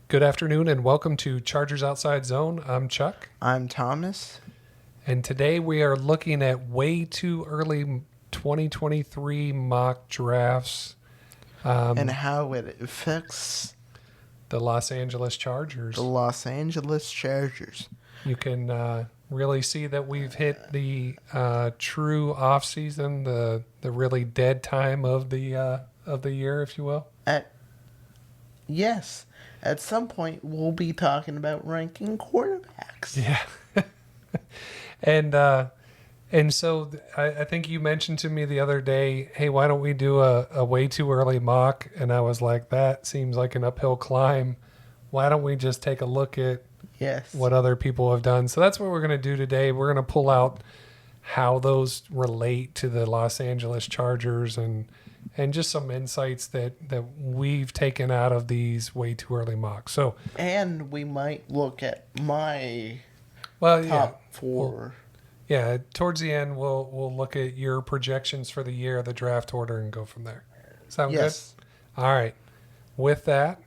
Good afternoon and welcome to Chargers Outside Zone. I'm Chuck. I'm Thomas. And today we are looking at way too early 2023 mock drafts. And how it affects The Los Angeles Chargers. the Los Angeles Chargers. You can really see that we've hit the true off season, the really dead time of the year, if you will. Yes, at some point we'll be talking about ranking quarterbacks. Yeah. And so I think you mentioned to me the other day, hey, why don't we do a way too early mock? And I was like, that seems like an uphill climb. Why don't we just take a look at what other people have done? So that's what we're going to do today. We're going to pull out how those relate to the Los Angeles Chargers and just some insights that we've taken out of these way too early mocks. So, and we might look at my top four. Towards the end, we'll look at your projections for the year, the draft order, and go from there. Sound good? All right. With that,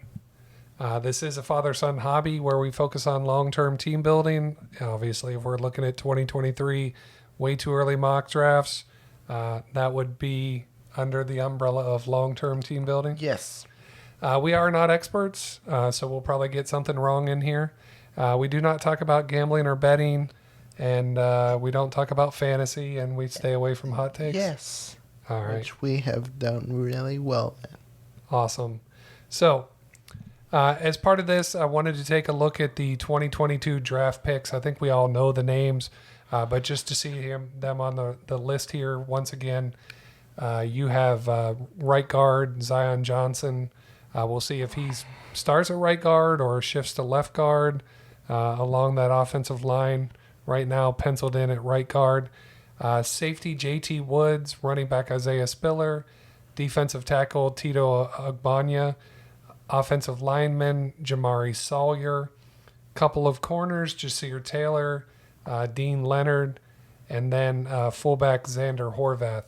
this is a father-son hobby where we focus on long-term team building. Obviously, if we're looking at 2023 way too early mock drafts, that would be under the umbrella of long-term team building. Yes. We are not experts, so we'll probably get something wrong in here. We do not talk about gambling or betting, and we don't talk about fantasy, and we stay away from hot takes. Yes. All right. Which we have done really well at. Awesome. So, as part of this, I wanted to take a look at the 2022 draft picks. I think we all know the names, but just to see them on the list here once again, you have right guard Zion Johnson. We'll see if he starts at right guard or shifts to left guard along that offensive line. Right now, penciled in at right guard. Safety J.T. Woods, running back Isaiah Spiller, defensive tackle Tito Agbanya, offensive lineman Jamari Sawyer, couple of corners Jasir Taylor, Dean Leonard, and then fullback Xander Horvath.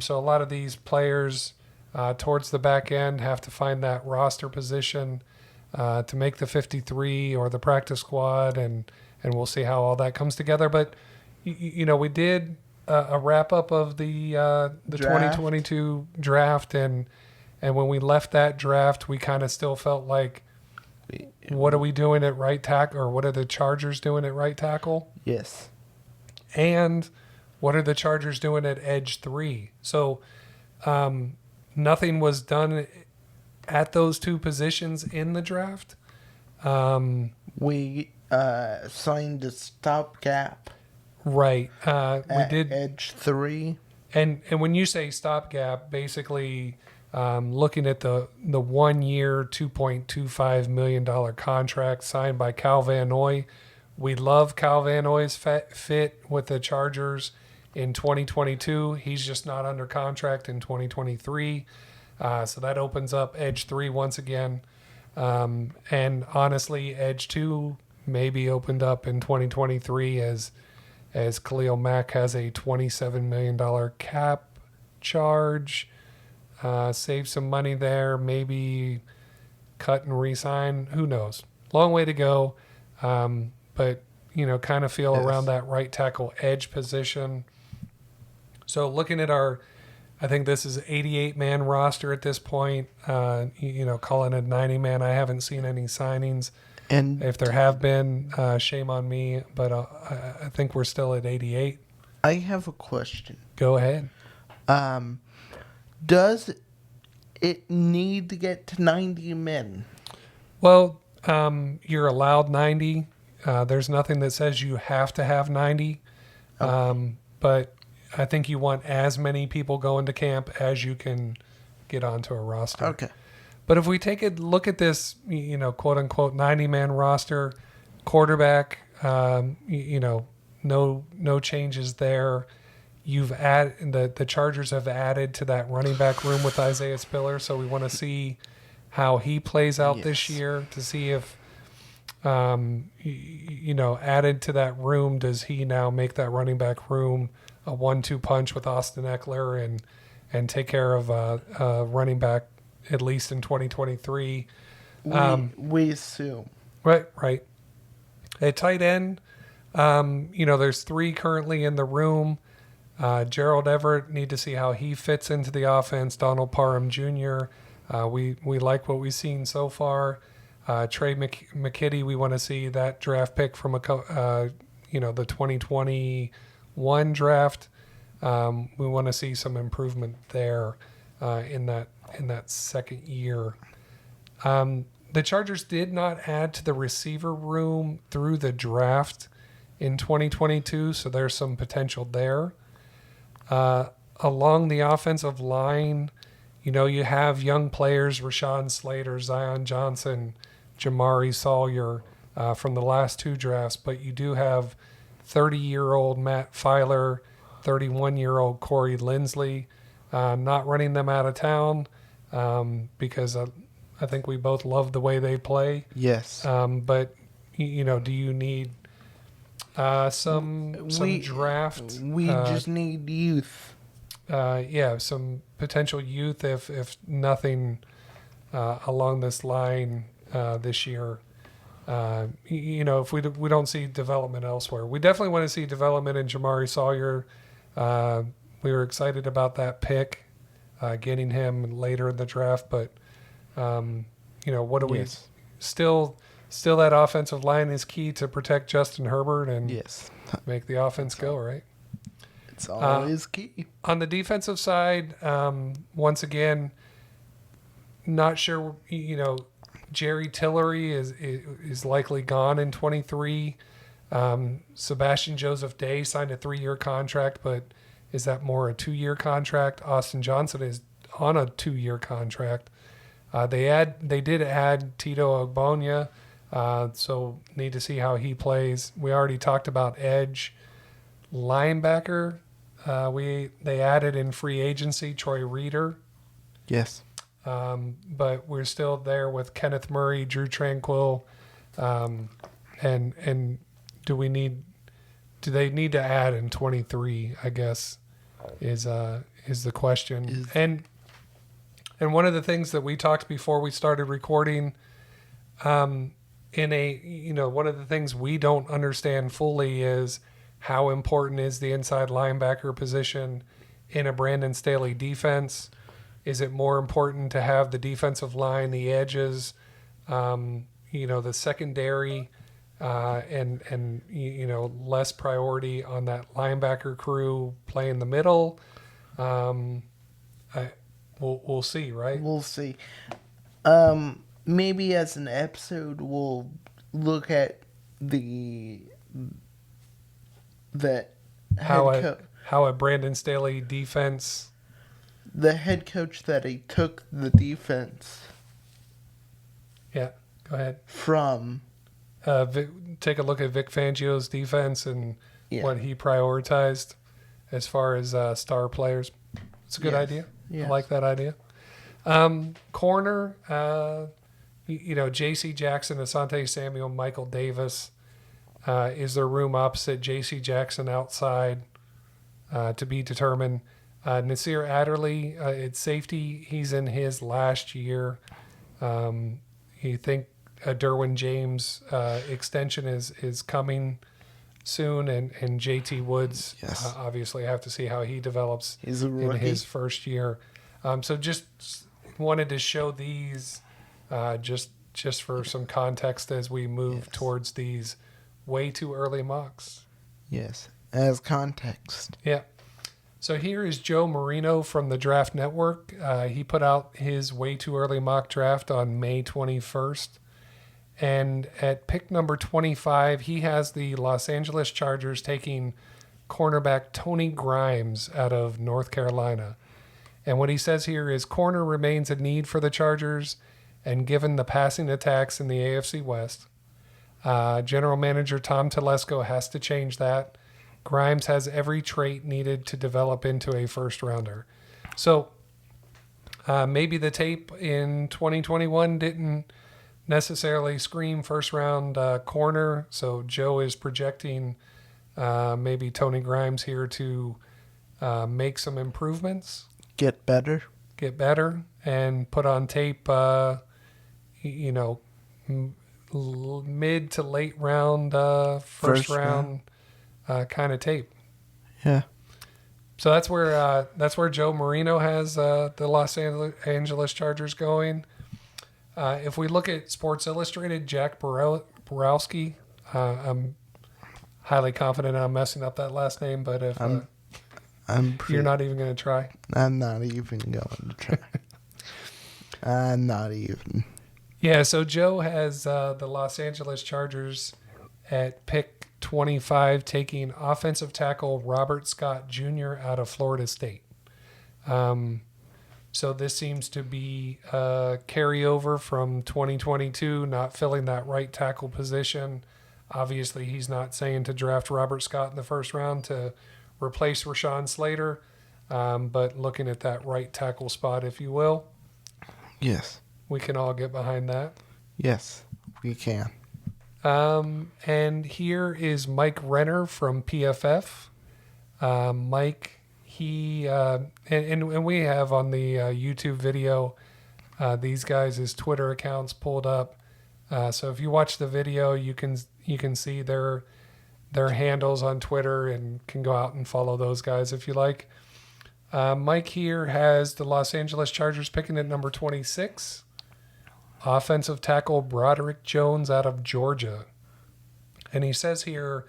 So a lot of these players towards the back end have to find that roster position to make the 53 or the practice squad, and we'll see how all that comes together. But, we did a wrap-up of the 2022 draft, and when we left that draft, we kind of still felt like, what are we doing at right tackle, or what are the Chargers doing at right tackle? Yes. And what are the Chargers doing at edge 3? So nothing was done at those two positions in the draft. We signed a stopgap. Right. We did edge 3. And when you say stopgap, basically looking at the 1 year, $2.25 million contract signed by Kyle Van Noy. We love Kyle Van Noy's fit with the Chargers in 2022. He's just not under contract in 2023. So that opens up edge 3 once again. And honestly, edge 2 may be opened up in 2023 as Khalil Mack has a $27 million cap charge. Save some money there, maybe cut and re-sign. Who knows? Long way to go. But, kind of feel around that right tackle edge position. So looking at I think this is 88-man roster at this point. Calling it 90-man. I haven't seen any signings. And if there have been, shame on me. But I think we're still at 88. I have a question. Go ahead. Does it need to get to 90 men? Well, you're allowed 90. There's nothing that says you have to have 90. Okay. But I think you want as many people going to camp as you can get onto a roster. Okay. But if we take a look at this, quote unquote 90-man roster, quarterback, no changes there. You've added the Chargers have added to that running back room with Isaiah Spiller, so we want to see how he plays out this year to see if added to that room, does he now make that running back room a 1-2 punch with Austin Eckler and take care of running back at least in 2023. We assume. Right. At tight end, there's 3 currently in the room. Gerald Everett, need to see how he fits into the offense. Donald Parham Jr., we like what we've seen so far. Trey McKitty, we want to see that draft pick from the 2021 draft. We want to see some improvement there in that second year. The Chargers did not add to the receiver room through the draft in 2022, so there's some potential there. Along the offensive line, you have young players, Rashawn Slater, Zion Johnson, Jamari Sawyer from the last 2 drafts, but you do have 30-year-old Matt Filer, 31-year-old Corey Lindsley, not running them out of town because I think we both love the way they play. Yes. But, do you need some draft? We just need youth. Some potential youth if nothing along this line this year. If we don't see development elsewhere. We definitely want to see development in Jamari Sawyer. We were excited about that pick, getting him later in the draft, but what do we still that offensive line is key to protect Justin Herbert and make the offense go, right? It's always key. On the defensive side, once again, not sure, Jerry Tillery is likely gone in 23. Sebastian Joseph Day signed a 3-year contract, but is that more a 2-year contract? Austin Johnson is on a 2-year contract. They did add Tito Ogbonya, so need to see how he plays. We already talked about edge. Linebacker, they added in free agency Troy Reeder. Yes. But we're still there with Kenneth Murray, Drew Tranquill, and do they need to add in 23? I guess is the question. And one of the things that we talked before we started recording, one of the things we don't understand fully is how important is the inside linebacker position in a Brandon Staley defense. Is it more important to have the defensive line, the edges, the secondary, and less priority on that linebacker crew playing the middle? We'll see, right? We'll see. Maybe as an episode, we'll look at how a Brandon Staley defense. The head coach that he took the defense. Yeah, go ahead. From. Take a look at Vic Fangio's defense and what he prioritized as far as star players. It's a good idea. Yes. I like that idea. Corner, J.C. Jackson, Asante Samuel, Michael Davis. Is there room opposite J.C. Jackson outside to be determined? Nasir Adderley, it's safety. He's in his last year. You think a Derwin James extension is coming soon, and J.T. Woods, obviously have to see how he develops in his first year. So just wanted to show these just for some context as we move towards these way too early mocks. Yes, as context. Yeah. So here is Joe Marino from the Draft Network. He put out his way too early mock draft on May 21st. And at pick number 25, he has the Los Angeles Chargers taking cornerback Tony Grimes out of North Carolina. And what he says here is corner remains a need for the Chargers, and given the passing attacks in the AFC West, General Manager Tom Telesco has to change that. Grimes has every trait needed to develop into a first-rounder. So maybe the tape in 2021 didn't necessarily scream first-round corner, so Joe is projecting maybe Tony Grimes here to make some improvements. Get better, and put on tape, mid to late round, first round kind of tape. Yeah. So that's where Joe Marino has the Los Angeles Chargers going. If we look at Sports Illustrated, Jack Borowski, I'm highly confident I'm messing up that last name, but if you're not even going to try. I'm not even going to try. I'm not even. Yeah, so Joe has the Los Angeles Chargers at pick 25, taking offensive tackle Robert Scott Jr. out of Florida State. So this seems to be a carryover from 2022, not filling that right tackle position. Obviously, he's not saying to draft Robert Scott in the first round to replace Rashawn Slater, but looking at that right tackle spot, if you will. Yes. We can all get behind that. Yes, we can. And here is Mike Renner from PFF. Mike, and we have on the YouTube video these guys' Twitter accounts pulled up. So if you watch the video, you can see their handles on Twitter and can go out and follow those guys if you like. Mike here has the Los Angeles Chargers picking at number 26. Offensive tackle Broderick Jones out of Georgia. And he says here,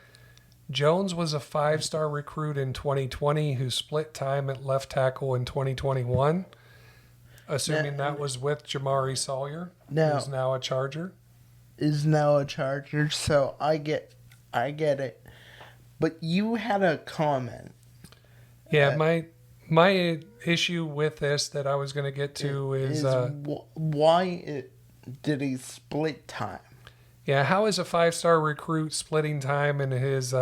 Jones was a 5-star recruit in 2020 who split time at left tackle in 2021, assuming that was with Jamari Sawyer, who's now a Charger. So I get it. But you had a comment. Yeah, my issue with this that I was going to get to is why did he split time? Yeah, how is a 5-star recruit splitting time in his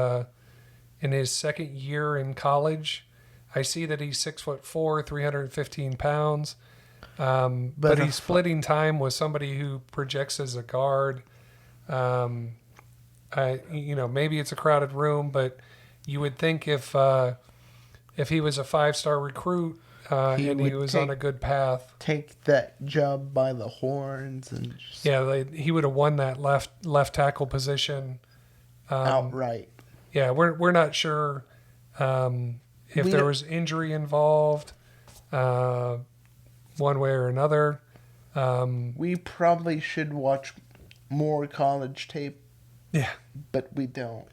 second year in college? I see that he's 6'4", 315 pounds, but he's splitting time with somebody who projects as a guard. Maybe it's a crowded room, but you would think if he was a 5-star recruit and he was on a good path, take that job by the horns and just he would have won that left tackle position outright. Yeah, we're not sure if there was injury involved, one way or another. We probably should watch more college tape. Yeah, but we don't.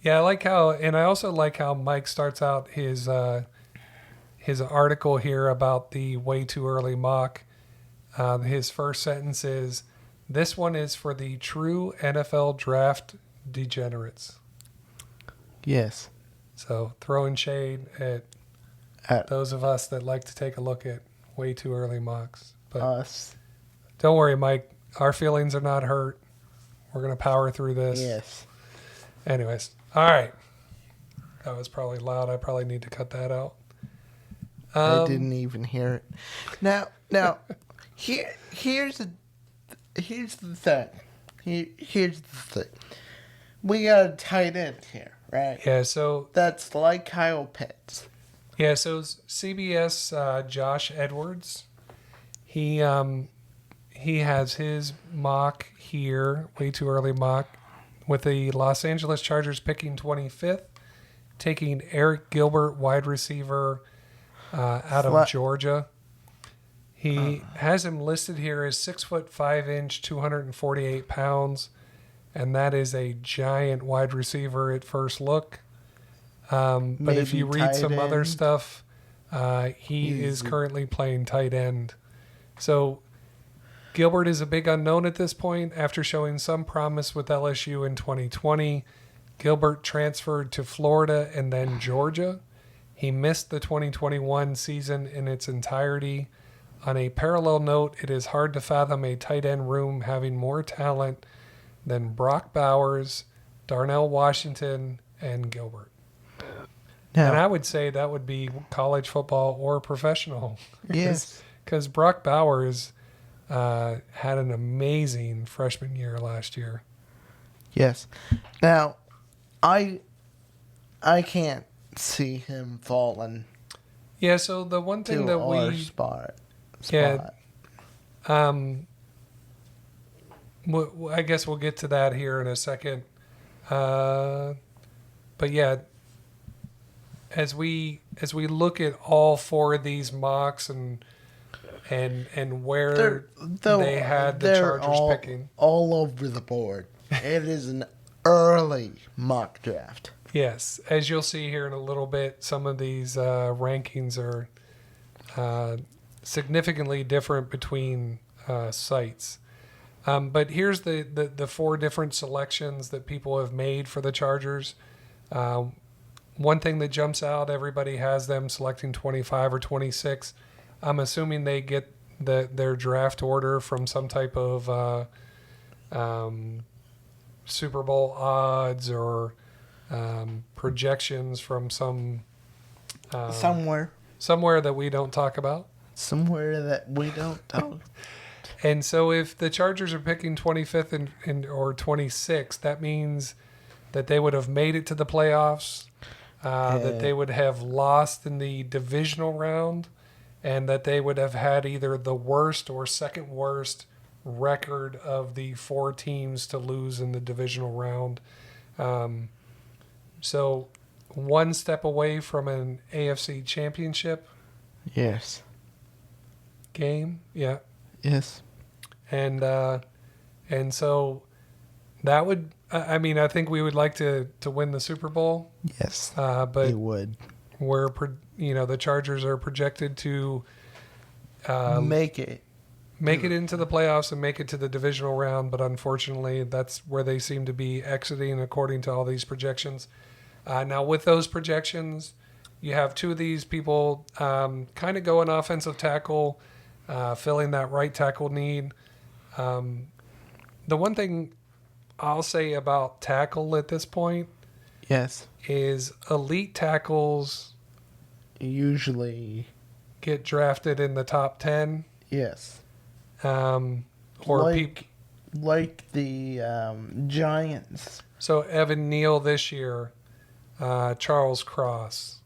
Yeah, I also like how Mike starts out his article here about the way too early mock. His first sentence is, "This one is for the true NFL draft degenerates." Yes. So throwing shade at those of us that like to take a look at way too early mocks. But us. Don't worry, Mike. Our feelings are not hurt. We're going to power through this. Yes. Anyways. All right. That was probably loud. I probably need to cut that out. I didn't even hear it. Now, here's the thing. Here's the thing. We got a tight end here, right? Yeah, so that's like Kyle Pitts. Yeah, so CBS Josh Edwards, he has his mock here, way too early mock, with the Los Angeles Chargers picking 25th, taking Eric Gilbert, wide receiver out of Georgia. He has him listed here as 6'5", 248 pounds, and that is a giant wide receiver at first look. But if you read some other stuff, he is currently playing tight end. So Gilbert is a big unknown at this point. After showing some promise with LSU in 2020, Gilbert transferred to Florida and then Georgia. He missed the 2021 season in its entirety. On a parallel note, it is hard to fathom a tight end room having more talent than Brock Bowers, Darnell Washington, and Gilbert. And I would say that would be college football or professional. Yes. Because Brock Bowers had an amazing freshman year last year. Yes. Now, I can't see him falling. Yeah, so the one thing that our spot. Yeah. I guess we'll get to that here in a second. But yeah, as we look at all four of these mocks and where they had the they're Chargers picking. all over the board. It is an early mock draft. Yes, as you'll see here in a little bit, some of these rankings are significantly different between sites. But here's the four different selections that people have made for the Chargers. One thing that jumps out, everybody has them selecting 25 or 26. I'm assuming they get their draft order from some type of Super Bowl odds or projections from some somewhere that we don't talk about. Somewhere that we don't talk. And so if the Chargers are picking 25th or 26th, that means that they would have made it to the playoffs, that they would have lost in the divisional round, and that they would have had either the worst or second worst record of the four teams to lose in the divisional round. So one step away from an AFC championship game. Yeah. Yes. And so that would, I mean, I think we would like to win the Super Bowl. Yes. But we would. The Chargers are projected to make it into the playoffs and make it to the divisional round. But unfortunately, that's where they seem to be exiting according to all these projections. Now, with those projections, you have two of these people kind of going offensive tackle, filling that right tackle need. The one thing I'll say about tackle at this point, yes, is elite tackles usually get drafted in the top 10. Yes. Or like the Giants. So Evan Neal this year, Charles Cross,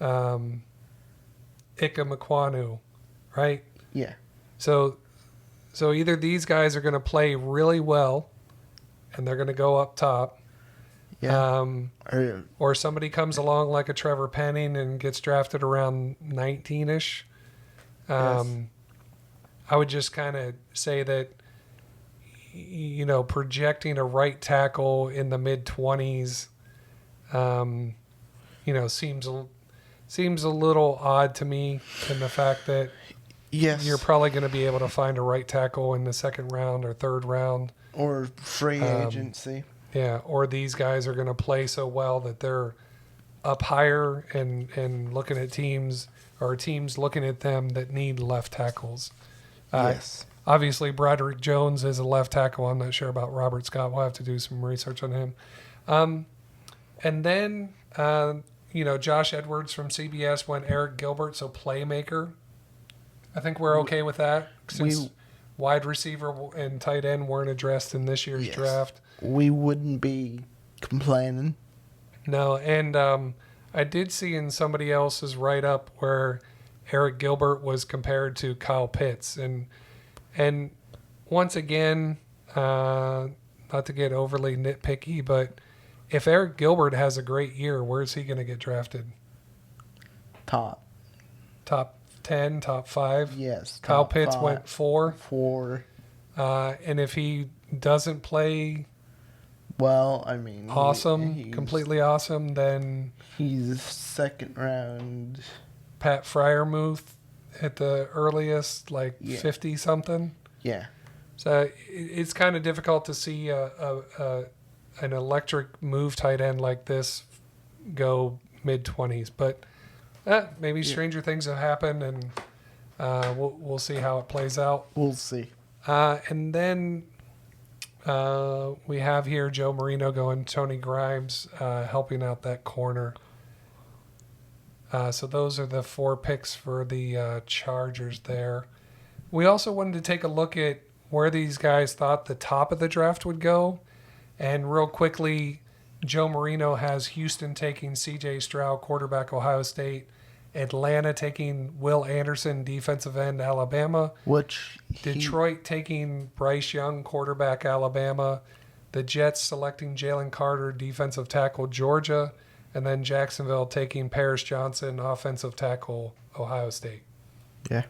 Ika Mekwonu, right? Yeah. So either these guys are going to play really well, and they're going to go up top. Yeah. Or somebody comes along like a Trevor Penning and gets drafted around 19-ish. Yes. I would just kind of say that, projecting a right tackle in the mid-20s, seems a little odd to me in the fact that yes, you're probably going to be able to find a right tackle in the second round or third round. Or free agency. Yeah, or these guys are going to play so well that they're up higher and looking at teams or teams looking at them that need left tackles. Yes. Obviously, Broderick Jones is a left tackle. I'm not sure about Robert Scott. We'll have to do some research on him. And then, Josh Edwards from CBS went Eric Gilbert, so playmaker. I think we're okay with that since wide receiver and tight end weren't addressed in this year's draft. We wouldn't be complaining. No, and I did see in somebody else's write-up where Eric Gilbert was compared to Kyle Pitts. And once again, not to get overly nitpicky, but if Eric Gilbert has a great year, where's he going to get drafted? Top 10, top 5? Yes. Kyle Pitts went 4. 4. And if he doesn't play well, I mean, awesome, completely awesome, then he's second round. Pat Fryermuth at the earliest, 50 something. Yeah. So it's kind of difficult to see an electric move tight end like this go mid-20s, but maybe stranger things have happened, and we'll see how it plays out. We'll see. And then we have here Joe Marino going Tony Grimes, helping out that corner. So those are the 4 picks for the Chargers there. We also wanted to take a look at where these guys thought the top of the draft would go. And real quickly, Joe Marino has Houston taking C.J. Stroud, quarterback, Ohio State, Atlanta taking Will Anderson, defensive end, Alabama. Detroit taking Bryce Young, quarterback, Alabama. The Jets selecting Jalen Carter, defensive tackle, Georgia. And then Jacksonville taking Paris Johnson, offensive tackle, Ohio State. Yeah.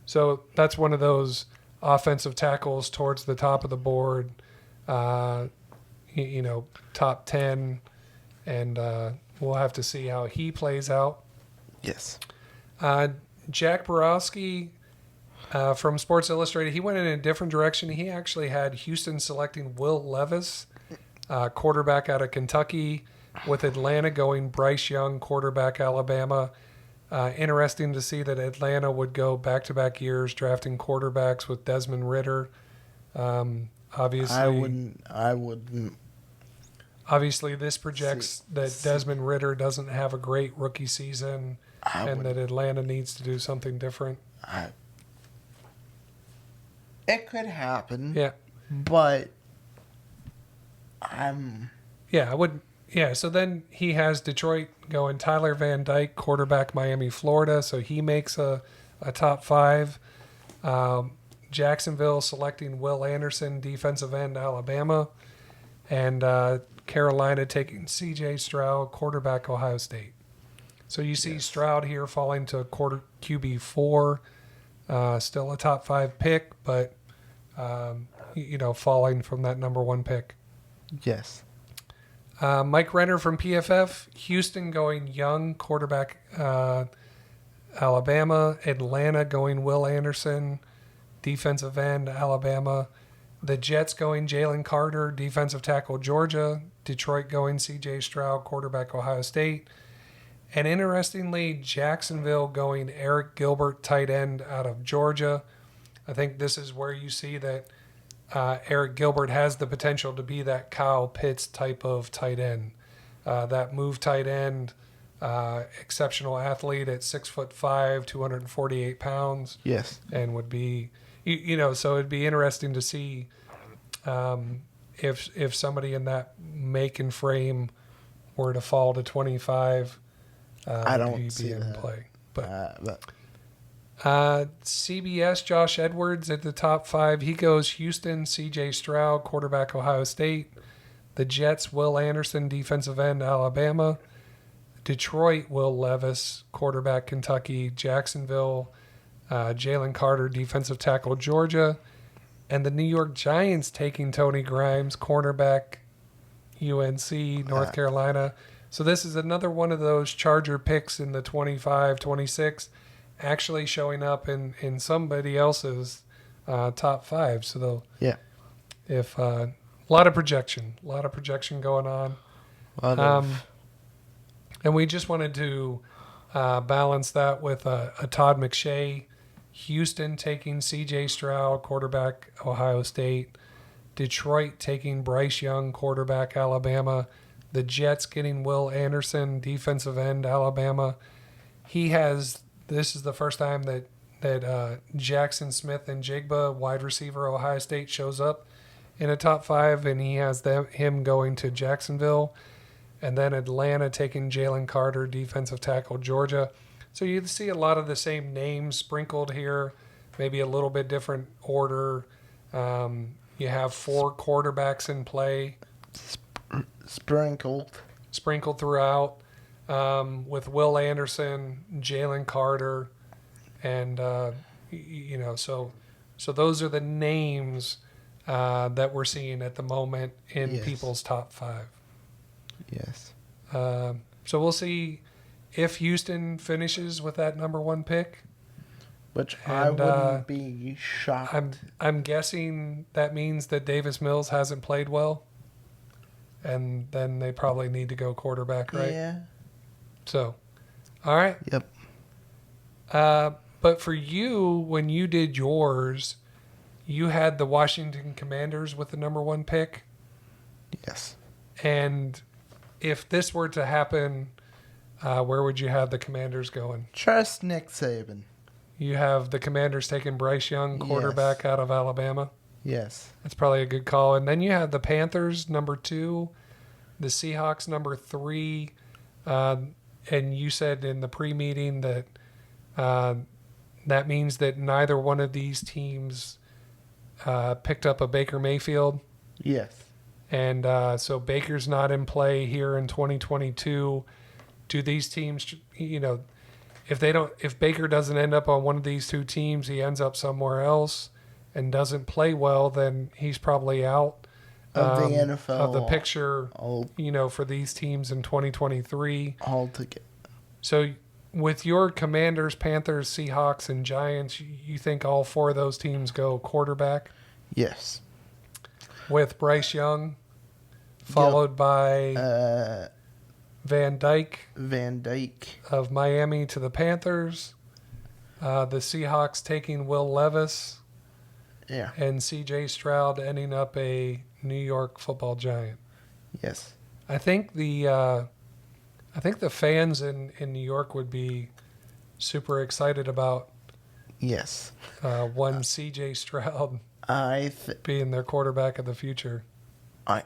So that's one of those offensive tackles towards the top of the board, top 10. And we'll have to see how he plays out. Yes. Jack Borowski from Sports Illustrated, he went in a different direction. He actually had Houston selecting Will Levis, quarterback out of Kentucky, with Atlanta going Bryce Young, quarterback, Alabama. Interesting to see that Atlanta would go back-to-back years drafting quarterbacks with Desmond Ridder. Obviously, I wouldn't. Obviously, this projects that Desmond Ridder doesn't have a great rookie season and that Atlanta needs to do something different. It could happen. Yeah. But Yeah, I would. Yeah, so then he has Detroit going Tyler Van Dyke, quarterback, Miami, Florida. So he makes a top 5. Jacksonville selecting Will Anderson, defensive end, Alabama. And Carolina taking C.J. Stroud, quarterback, Ohio State. So you see Stroud here falling to QB 4. Still a top 5 pick, but, falling from that number 1 pick. Yes. Mike Renner from PFF, Houston going Young, quarterback, Alabama. Atlanta going Will Anderson, defensive end, Alabama. The Jets going Jalen Carter, defensive tackle, Georgia. Detroit going C.J. Stroud, quarterback, Ohio State. And interestingly, Jacksonville going Eric Gilbert, tight end, out of Georgia. I think this is where you see that Eric Gilbert has the potential to be that Kyle Pitts type of tight end. That move tight end, exceptional athlete at 6'5", 248 pounds. Yes. And would be, so it'd be interesting to see if somebody in that make and frame were to fall to 25. I don't see that. Play. CBS, Josh Edwards at the top 5. He goes Houston, C.J. Stroud, quarterback, Ohio State. The Jets, Will Anderson, defensive end, Alabama. Detroit, Will Levis, quarterback, Kentucky. Jacksonville, Jalen Carter, defensive tackle, Georgia. And the New York Giants taking Tony Grimes, cornerback, UNC, North Carolina. So this is another one of those Charger picks in the 25, 26, actually showing up in somebody else's top 5. So if a lot of projection going on. And we just wanted to balance that with a Todd McShay. Houston taking C.J. Stroud, quarterback, Ohio State. Detroit taking Bryce Young, quarterback, Alabama. The Jets getting Will Anderson, defensive end, Alabama. This is the first time that Jackson Smith and Jigba, wide receiver, Ohio State, shows up in a top 5, and he has him going to Jacksonville. And then Atlanta taking Jalen Carter, defensive tackle, Georgia. So you see a lot of the same names sprinkled here, maybe a little bit different order. You have 4 quarterbacks in play. Sprinkled throughout, with Will Anderson, Jalen Carter, and so those are the names that we're seeing at the moment in people's top 5. Yes. So we'll see if Houston finishes with that number 1 pick. Which I wouldn't be shocked. I'm guessing that means that Davis Mills hasn't played well. And then they probably need to go quarterback, right? Yeah. So, all right. Yep. But for you, when you did yours, you had the Washington Commanders with the number 1 pick. Yes. And if this were to happen, where would you have the Commanders going? Trust Nick Saban. You have the Commanders taking Bryce Young, quarterback out of Alabama. Yes. That's probably a good call. And then you have the Panthers, number 2, the Seahawks, number 3, and you said in the pre-meeting that that means that neither one of these teams picked up a Baker Mayfield. Yes. And so Baker's not in play here in 2022. Do these teams, if Baker doesn't end up on one of these two teams, he ends up somewhere else and doesn't play well, then he's probably out Of the NFL. of the picture, for these teams in 2023. Altogether. So with your Commanders, Panthers, Seahawks, and Giants, you think all four of those teams go quarterback? Yes. With Bryce Young, followed by Van Dyke of Miami to the Panthers. The Seahawks taking Will Levis. Yeah. And C.J. Stroud ending up a New York Football Giant. Yes. I think the fans in New York would be super excited about one C.J. Stroud being their quarterback of the future. I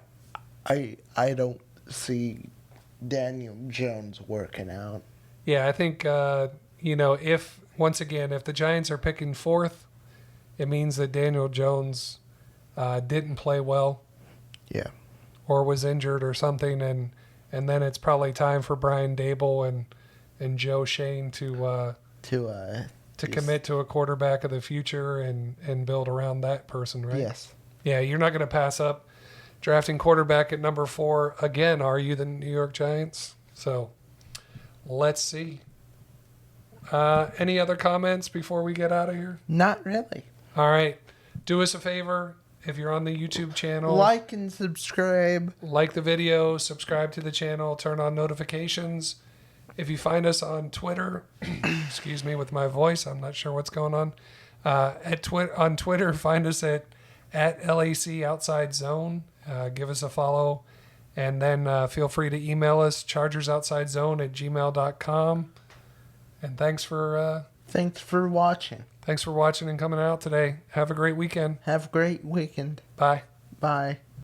don't see Daniel Jones working out. Yeah, I think if the Giants are picking fourth, it means that Daniel Jones didn't play well. Yeah. Or was injured or something, and then it's probably time for Brian Dable and Joe Shane to commit to a quarterback of the future and build around that person, right? Yes. Yeah, you're not going to pass up drafting quarterback at number 4 again, are you, the New York Giants? So let's see. Any other comments before we get out of here? Not really. All right. Do us a favor. If you're on the YouTube channel, like and subscribe. Like the video, subscribe to the channel, turn on notifications. If you find us on Twitter, excuse me with my voice, I'm not sure what's going on. On Twitter, find us at LAC Outside Zone. Give us a follow. And then feel free to email us, chargersoutsidezone@gmail.com. And thanks for watching. Thanks for watching and coming out today. Have a great weekend. Have a great weekend. Bye. Bye.